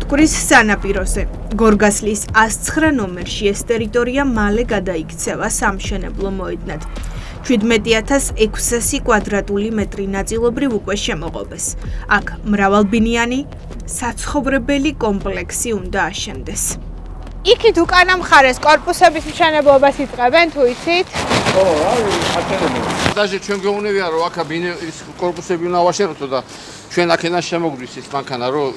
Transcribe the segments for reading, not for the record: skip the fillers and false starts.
მტკვრის სანაპიროზე. გორგასლის 109 ნომერში ეს ტერიტორია მალე გადაიქცევა სამშენებლო მოედნად. 17,600 კვადრატული მეტრი ნაწილობრივ უკვე შემოღობეს. აქ მრავალბინიანი საცხოვრებელი კომპლექსი უნდა აშენდეს. იქით უკანა მხარეს კორპუსების მშენებლობას იწყებენ, თუ იცით? ხო, აშენებენ. დაჟე ჩვენ გეუბნებია რომ აქ ის კორპუსები უნდა ავაშენოთ და ჩვენ აქედან შემოგვდის ის მანქანა რომ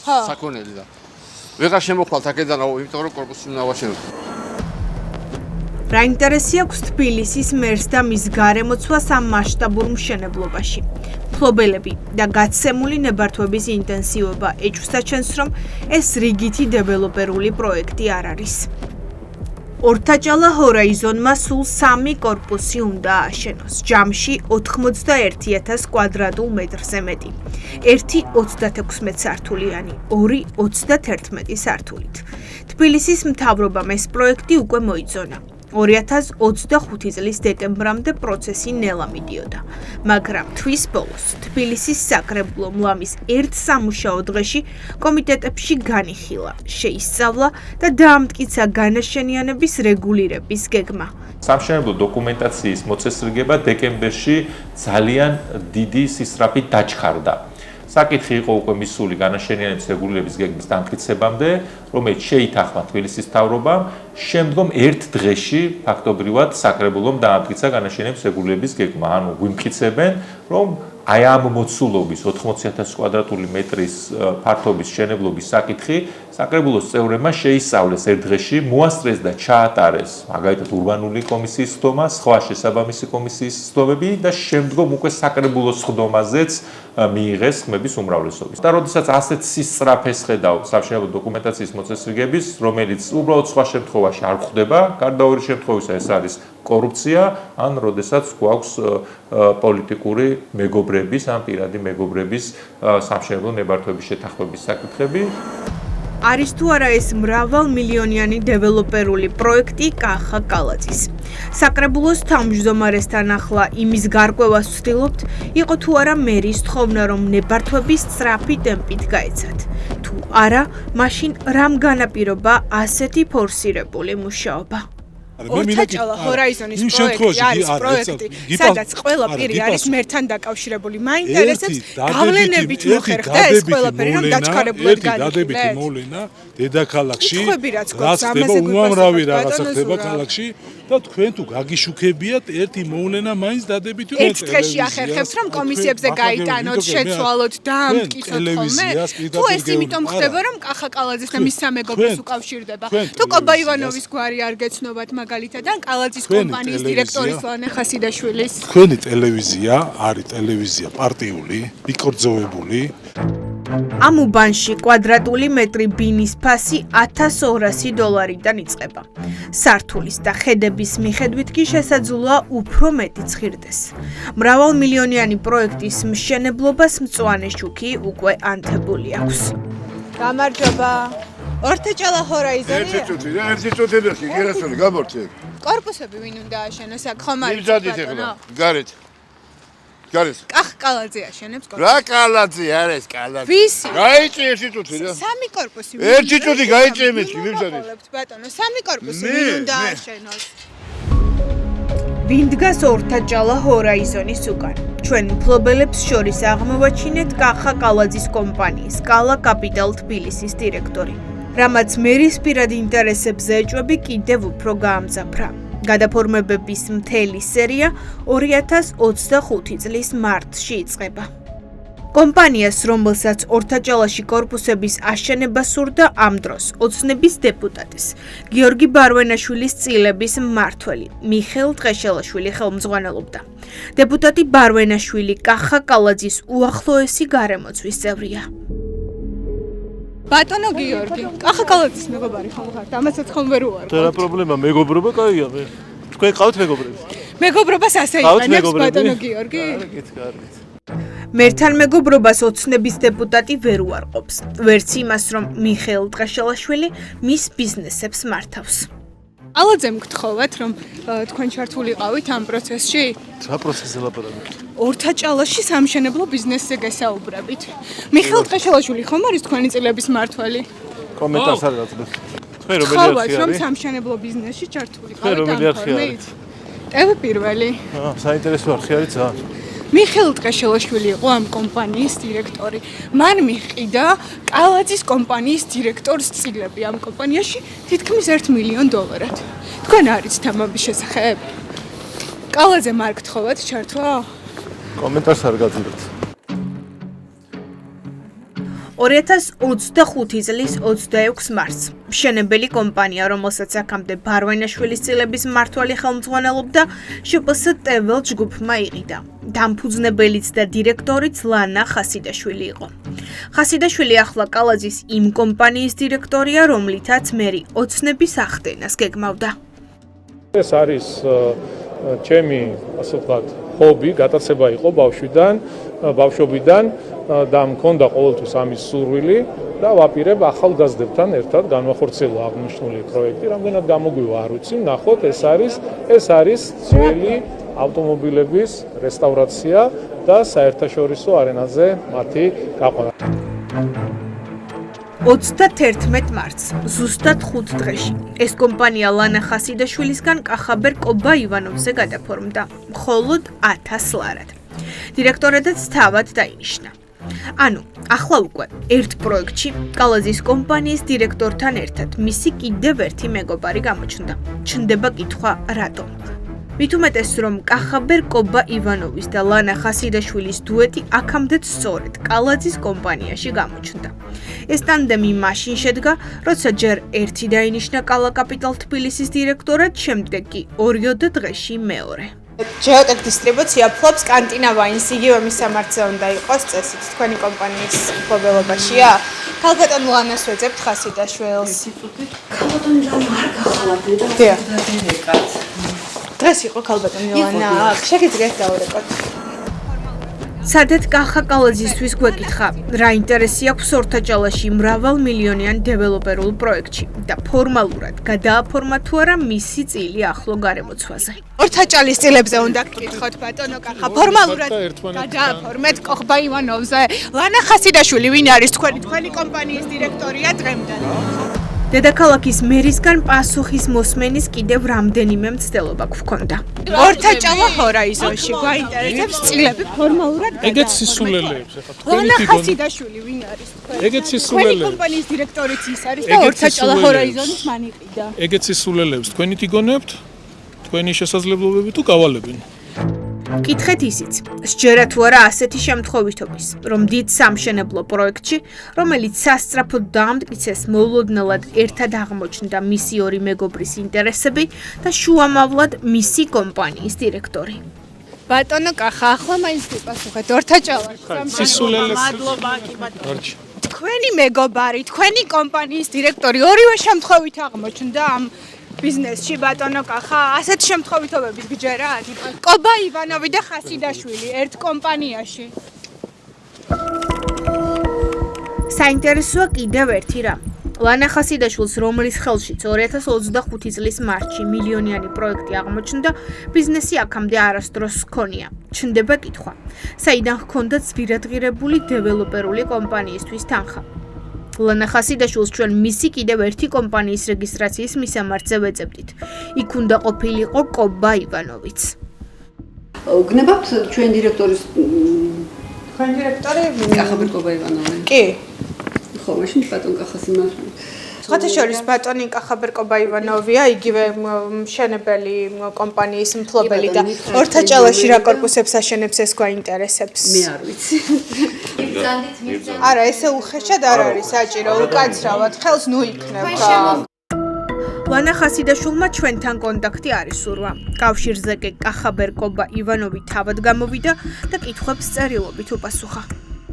საქონელი და ვეღარ შემოხვალთ აქედან, იმიტომ რომ კორპუსი უნდა ავაშენოთ. რა ინტერესი აქვს თბილისის მერს და მის გარემოცვას ამ მასშტაბურ მშენებლობაში? მფლობელები და გაცემული ნებართვების ინტენსივობა ეჭვსაჩენს, რომ ეს რიგითი დეველოპერული პროექტი არ არის. ორთაჭალა ჰორაიზონმა სულ 3 კორპუსი უნდა ააშენოს, ჯამში 91,000 კვადრატულ მეტრზე მეტი. ერთი 36 სართულიანი, ორი 31 სართულით. თბილისის მთავრობამ ეს პროექტი უკვე მოიძონა. 2025 წლის დეკემბრამდე პროცესი ნელა მიდიოდა, მაგრამ თვის ბოლოს თბილისის საკრებულო მლამის ერთ სამუშაო დღეში კომიტეტებში განიხილა, შეისწავლა და დაამტკიცა განაშენიანების რეგულირების გეგმა. სამშენებლო დოკუმენტაციის მოწესრიგება დეკემბერში ძალიან დიდი სისწრაფით დაჩქარდა. საკითხი იყო უკვე მისული განაშენიანების რეგულირების გეგმის დამტკიცებამდე, რომელიც შეითანხმა თბილისის მთავრობამ, შემდგომ ერთ დღეში ფაქტობრივად საკრებულომ დაამტკიცა განაშენიანების რეგულირების გეგმა. ანუ გვიმტკიცებენ, რომ აი ამ მოცულობის 80,000 კვადრატული მეტრის ფართობის მშენებლობის საკითხი საკრებულოს წევრებმა შეისწავლეს ერთ დღეში, მოასწრეს და ჩაატარეს მაგალითად ურბანული კომისიის სხდომა, სხვა შესაბამისი კომისიის სხდომები და შემდგომ უკვე საკრებულოს სხდომაზეც მიიღეს ხმების უმრავლესობის. და როდესაც ასეთ სისწრაფეს ხედავ სამშენებლო დოკუმენტაციის მოწესრიგების, რომელიც უბრალოდ სხვა შემთხვევაში არ გვხდება, გარდა ორი შემთხვევისა ეს არის კორუფცია, ან როდესაც გვაქვს პოლიტიკური მეგობრების, ან პირადი მეგობრების სამშენებლო ნებართვების შეთანხმების საკითხები. არის თუ არა ეს მრავალმილიონიანი დეველოპერული პროექტი კახა კალაძის. საკრებულოს თავმჯდომარესთან ახლა იმის გარკვევას ვცდილობთ, იყო თუ არა მერის თხოვნა, რომ ნებართვების სწრაფი ტემპით გაეცათ. თუ არა, მაშინ რამ განაპირობა ასეთი ფორსირებული მუშაობა? ორთაჭალა ჰორაიზონის პროექტი არის პროექტი, სადაც ყველა პირი არის მერთან დაკავშირებული. მაინტერესებს გავლენებით მოხერხდა ეს ყველაფერი, რომ დაჩქარებულად დადებითი მოვლენა დედაქალაქში, რაც ხდება უამრავი რაღაცა ხდება ქალაქში და თქვენ თუ გაგიშუქებიათ ერთი მოვლენა მაინც დადებითი უნდა ერთ დღეში ახერხებთ, რომ კომისიებზე გაიტანოთ, შეცვალოთ, დაამტკიცოთ ხოლმე? თუ ეს იმიტომ ხდება, რომ კახა კალაძის და მის სამეგობროს უკავშირდება. თუ კობა ივანოვის გვარი არ გეცნობათ მაგალითად, ან კალაძის კომპანიის დირექტორის ლანე ხასიდაშვილის. თქვენი ტელევიზია არის ტელევიზია პარტიული, იქორძოვებული. ამ უბანში კვადრატული მეტრი ბინის ფასი $1,200-დან იწყება. სართულის და ხედების მიხედვით კი შესაძლოა უფრო მეტიც ღირდეს. მრავალმილიონიანი პროექტის მშენებლობას მწვანე შუქი უკვე ანთებული აქვს. გამარჯობა. ორთაჭალა ჰორაიზონი. ერთი წუთი და გერასული გამორჩე. კორპუსები ვინ უნდა აშენოს აქ ხომ არის? მიბზადით ახლა. გარეთ. გარეთ. კახა კალაძე აშენებს კორპუსს. რა კალაძე არის კალაძე? ვისი? გაიწე ერთი წუთი რა. 3 კორპუსი. ერთი წუთი გაიწე მეთქი, მიბზადით. ბატონო, 3 კორპუსი ვინ უნდა აშენოს? ვინ დგას ორთაჭალა ჰორაიზონის უკან? ჩვენ მფლობელებს შორის აღმოვაჩინეთ კახა კალაძის კომპანიის კალა კაპიტალ თბილისის დირექტორი. რამაც მერის პირად ინტერესებზე ეჭვები კიდევ უფრო გაამძაფრა. გადაფორმებების მთელი სერია 2025 წლის მარტში იწყება. კომპანიას, რომელსაც ორთაჭალაში კორპუსების აშენება სურდა ამ დროს, ოცნების დეპუტატის, გიორგი ბარვენაშვილის წილების მმართველი, მიხეილ ტყეშელაშვილი ხელმძღვანელობდა. დეპუტატი ბარვენაშვილი კახა კალაძის უახლოესი გარემოცვის წევრია. ბატონო გიორგი, კახა კალაძის მეგობარი ხომ ხართ? ამასაც ხომ ვერ უარყავთ? რა პრობლემა, მეგობრობა კაია მე. თქვენ ყავთ მეგობრები? მეგობრობას ასე იყენებს ბატონო გიორგი? კარგით. მერთან მეგობრობას ოცნების დეპუტატი ვერ უარყოფს. ვერც იმას, რომ მიხეილ ტყეშელაშვილი მის ბიზნესებს მართავს. ალაძემ გთხოვათ, რომ თქვენ ჩართულიყავით ამ პროცესში? რა პროცესზე ლაპარაკობთ? ორთაჭალაში სამშენებლო ბიზნესზე გესაუბრებით. მიხეილ ტყეშელაშვილი ხომ არის თქვენი წილების მმართველი? კომენტარს არ გაძლევთ. თქვენ რომელი გთხოვათ, არხი რომ არის? სამშენებლო ბიზნესში ჩართულიყავით თქვენ რომელი ამ არხი არის? ფორმით? TV პირველი. საინტერესო არხი არის ძალიან. მიხეილ ტყეშელაშვილი იყო ამ კომპანიის დირექტორი. მან მიჰყიდა კალაძის კომპანიის დირექტორის წილები ამ კომპანიაში თითქმის $1 მილიონ. თქვენ არიცით ამ ამის შესახებ? კალაძე არ გთხოვათ ჩართვა? კომენტარს არ გაძლევთ. 2025 წლის 26 მარტს მშენებელი კომპანია, რომელსაც აქამდე ბარვენაშვილის წილების მმართველი ხელმძღვანელობდა, ჟპს ტეվել ჯგუფმა იყიდა. დამფუძნებელიც და დირექტორიც ლანა ხასიდაშვილი იყო. ხასიდაშვილი ახლა კალაძის იმ კომპანიის დირექტორია, რომლითაც მერი ოცნების ახდენას გეგმავდა. ეს არის ჩემი, ასე ვთქვათ, ჰობი, გატაცება იყო ბავშვობიდან და მქონდა ყოველთვის ამის სურვილი და ვაპირებ ახალგაზრდებთან ერთად განვახორციელო აღნიშნული პროექტი. რამდენად გამოგვივა არ ვიცი, ნახოთ, ეს არის ძველი ავტომობილების რესტავრაცია და საერთაშორისო არენაზე მათი გაყვანა. 31 მარტს, ზუსტად 5 დღეში, ეს კომპანია ლანა ხასიდაშვილისგან კახაბერ კობა ივანოვზე გადაფორმდა, მხოლოდ 1000 ლარად. დირექტორადაც თავად დაინიშნა. ანუ, ახლა უკვე ერთ პროექტში კალაძის კომპანიის დირექტორთან ერთად მისი კიდევ ერთი მეგობარი გამოჩნდა. ჩნდება კითხვა, რატომ? მით უმეტეს, რომ კახაბერ კობა ივანოვის და ლანა ხასიდაშვილის დუეტი აქამდეც სწორედ კალაძის კომპანიაში გამოჩნდა. ეს ტანდემი მაშინ შედგა, როცა ჯერ ერთი დაინიშნა კალა კაპიტალ თბილისის დირექტორად, შემდეგ კი 2 დღეში მეორე. Geotech distribuția Flops Cantina Wines იგივე მისამართზე უნდა იყოს წესით თქვენი კომპანიის მფლობელობაშია. ქალბატონ ლანას ვეძებთ ხასიდაშვილს. ქალბატონ ლანა არ გახალათდი და დადერეკათ. დღეს იყო ქალბატონ ლანა. შეგიძლიათ დავურეკოთ. სადეთ კახა კალაძისთვის გვეკითხა, რა ინტერესი აქვს ორთაჭალაში მრავალმილიონიან დეველოპერულ პროექტში და ფორმალურად გადააფორმა თუ არა მისი წილი ახლო გარემოცვაზე. ორთაჭალის წილებზე უნდა გკითხოთ ბატონო კახა, ფორმალურად გადააფორმეთ კოხბა ივანოვზე. ლანა ხასიდაშვილი ვინ არის თქვენი კომპანიის დირექტორია დღემდე? დედაქალაქის მერისგან პასუხის მოსმენის კიდევ რამდენიმე მცდელობა გვქონდა. ორთაჭალა ჰორაიზონში გვაინტერესებს წილები ფორმალურად გადააფორმეთ. ეგეც სისულელეებს ახლა ლანა ხასიდაშვილი ვინ არის თქვენ? ეგეც თქვენი სისულელეებს. კომპანიის დირექტორიც ის არის და ორთაჭალა ჰორაიზონის მან იყიდა. ეგეც სისულელეებს თქვენით იგონებთ? თქვენი შესაძლებლობები თუ გავალებინ? კითხეთ ისიც, სჯერა თუ არა ასეთი შემთხვევითობის, რომ დიდ სამშენებლო პროექტში, რომელიც სასწრაფოდ დაამტკიცეს, მოულოდნელად ერთად აღმოჩნდა მისი ორი მეგობრის ინტერესები და შუამავლად მისი კომპანიის დირექტორი. ბატონო კახა, ახლა მაინც გიპასუხეთ ორთაჭალას. სისულელეს. მადლობა კი ბატონო. გარჩი. თქვენი მეგობარი, თქვენი კომპანიის დირექტორი ორივე შემთხვევით აღმოჩნდა ამ ბიზნესში ბატონო კახა, ასეთ შემთხვევითობების გჯერათ? კობა ივანოვი და ხასიდაშვილი ერთ კომპანიაში. საინტერესოა კიდევ ერთი რამ. ლანა ხასიდაშვილს, რომლის ხელშიც 2025 წლის მარტში მილიონიანი პროექტი აღმოჩნდა, ბიზნესი აქამდე არასდროს ჰქონია. ჩნდება კითხვა, საიდან ჰქონდა ძვირადღირებული დეველოპერული კომპანიისთვის თანხა. ლანა ხასიდაშვილს ჩვენ მისი კიდევ ერთი კომპანიის რეგისტრაციის მისამართზე ვეძებდით. იქ უნდა ყოფილიყო კობა ივანოვიც. გნებავთ ჩვენ დირექტორის თქვენ დირექტორი კახაბერ კობა ივანოვი. კი. ხო, მაშინ ბატონ კახას იმართ. სხვათაშორის ბატონი კახაბერ კობა ივანოვია, იგივე მშენებელი კომპანიის მფლობელი და ორთაჭალაში რა კორპუსებს აშენებს ეს გვაინტერესებს. მე არ ვიცი. არა, ესე უხეშად არ არის საჭირო, უკაცრავად, ხელს ნუ იქნება. ლანა ხასიდაშვილმა ჩვენთან კონტაქტი არ ისურვა. კავშირზე კი კახაბერ კობა ივანოვი თავად გამოვიდა და კითხვებს წერილობით უპასუხა.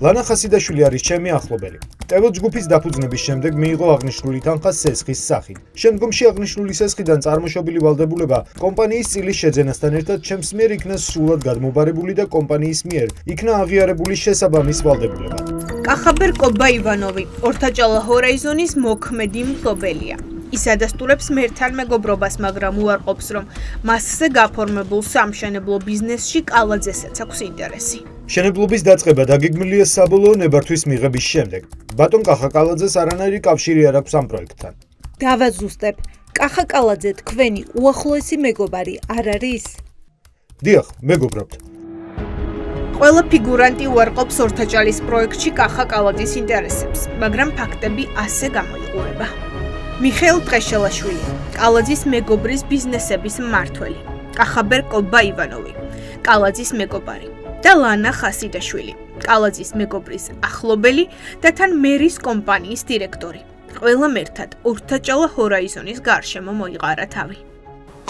ლანა ხასიდაშვილი არის ჩემი ახლობელი. ტეվել ჯგუფის დაფუძნების შემდეგ მიიღო აღნიშნული თანხა სესხის სახით. შემდგომში აღნიშნული სესხიდან წარმოშობილი ვალდებულება კომპანიის წილის შეძენასთან ერთად ჩემს მიერ იქნა სრულად გადმობარებული და კომპანიის მიერ იქნა აღიარებული შესაბამის ვალდებულება. კახაბერ კობა ივანოვი ორთაჭალა ჰორაიზონის მოქმედი მფლობელია. ის ადასტურებს მერთან მეგობრობას, მაგრამ უარყოფს, რომ მასზე გაფორმებულ სამშენებლო ბიზნესში კალაძესაც აქვს ინტერესი. მშენებლობის დაწყება დაგეგმილია საბოლოო ნებართვის მიღების შემდეგ. ბატონ კახა კალაძეს არანაირი კავშირი არ აქვს ამ პროექტთან. დავაზუსტებ, კახა კალაძე თქვენი უახლოესი მეგობარი არ არის? დიახ, მეგობრობთ. ყველა ფიგურანტი უარყოფს ორთაჭალის პროექტში კახა კალაძის ინტერესებს, მაგრამ ფაქტები ასე გამოიყურება. მიხეილ ტყეშელაშვილი, კალაძის მეგობრის ბიზნესების მმართველი, კახაბერ კობა ივანოვი, კალაძის მეგობარი და ლანა ხასიდაშვილი, კალაძის მეგობრის ახლობელი და თან მერის კომპანიის დირექტორი. ყველამ ერთად ორთაჭალა ჰორაიზონის გარშემო მოიყარა თავი.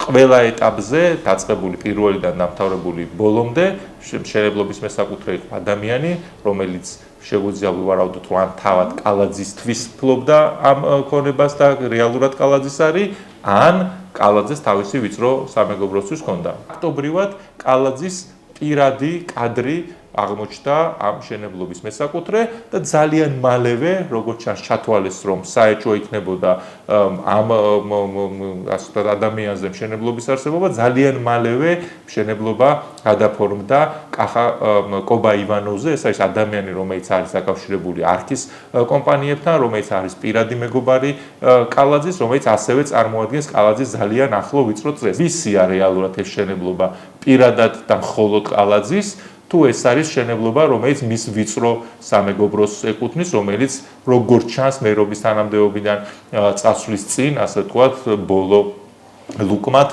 ყველა ეტაპზე დაწყებული პირველიდან დამთავრებული ბოლომდე მშენებლობის მესაკუთრე იყო ადამიანი, რომელიც შეგვიძლია ვივარაუდოთ, რომ ან თავად კალაძისთვის ფლობდა ამ ქონებას და რეალურად კალაძის არის, ან კალაძეს თავისი ვიწრო სამეგობროსთვის ჰქონდა. ფაქტობრივად კალაძის პირადი კადრი აღმოჩნდა ამ მშენებლობის მესაკუთრე და ძალიან მალევე, როგორც ჩანს, ჩათვალეს, რომ საეჭვო იქნებოდა ამ ადამიანზე მშენებლობის არსებობა, ძალიან მალევე მშენებლობა გადაფორმდა კახა კობა ივანოვზე, ეს არის ადამიანი, რომელიც არის დაკავშირებული არქის კომპანიებთან, რომელიც არის პირადი მეგობარი კალაძის, რომელიც ასევე წარმოადგენს კალაძის ძალიან ახლო ვიწრო წრეს. ვისია რეალურად ეს მშენებლობა პირადად და მხოლოდ კალაძის, თუ ეს არის მშენებლობა, რომელიც მის ვიწრო სამეგობროს ეკუთვნის, რომელიც როგორც ჩანს მერობის თანამდებობიდან წასვლის წინ, ასე ვთქვათ, ბოლო ლუკმად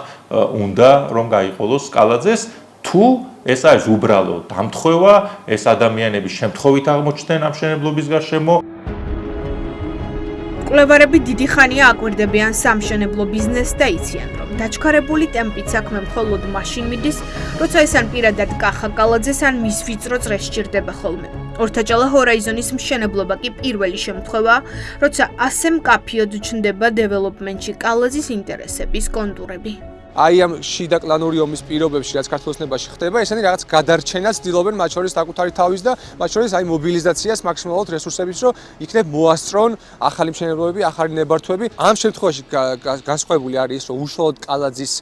უნდა რომ გაიყოლოს კალაძეს, თუ ეს არის უბრალო დამთხვევა, ეს ადამიანები შემთხვევით აღმოჩნდნენ ამ მშენებლობის გარშემო. კვლევარები დიდი ხანია აკვირდებიან სამშენებლო ბიზნესს და იციან, რომ დაჩქარებული ტემპით საქმე მხოლოდ მაშინ მიდის, როცა ეს ან პირადად კახა კალაძეს ან მის ვიწრო წრეს სჭირდება ხოლმე. ორთაჭალა ჰორაიზონის მშენებლობა კი პირველი შემთხვევაა, როცა ასე მკაფიოდ ჩნდება დეველოპმენტში კალაძის ინტერესების კონტურები. აი ამ შიდა კლანური ომის პირობებში, რაც ქართულ ოცნებაში ხდება, ესენი რაღაც გადარჩენას ცდილობენ, მათ შორის საკუთარი თავის და მათ შორის აი მობილიზაციას მაქსიმალურად რესურსების, რომ იქნებ მოასწრონ ახალი მშენებლობები, ახალი ნებართვები. ამ შემთხვევაში განსხვავებული არის ის, რომ უშუალოდ კალაძის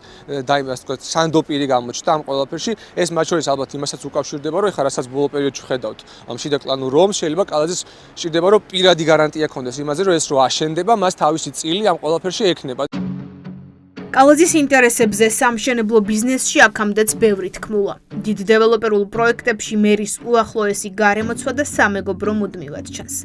და იმას თქვა სანდოპირი გამოჩნდა ამ ყველაფერში. ეს მათ შორის ალბათ იმასაც უკავშირდება, რომ ეხლა რასაც ბოლო პერიოდში ხედავთ, ამ შიდა კლანურ ომს შეიძლება კალაძის სჭირდება, რომ პირადი გარანტია ქონდეს იმაზე, რომ ეს რო აშენდება, მას თავისი წილი ამ ყველაფერში ექნება. კალაძის ინტერესებზე სამშენებლო ბიზნესში აქამდეც ბევრი თქმულა. დიდ დეველოპერულ პროექტებში მერის უახლოესი გარემოცვა და სამეგობრო მუდმივად ჩანს.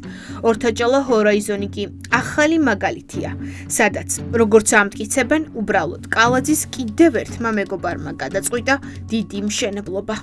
ორთაჭალა ჰორაიზონი კი ახალი მაგალითია, სადაც, როგორც ამტკიცებენ, უბრალოდ კალაძის კიდევ ერთმა მეგობარმა გადაწყვიტა დიდი მშენებლობა.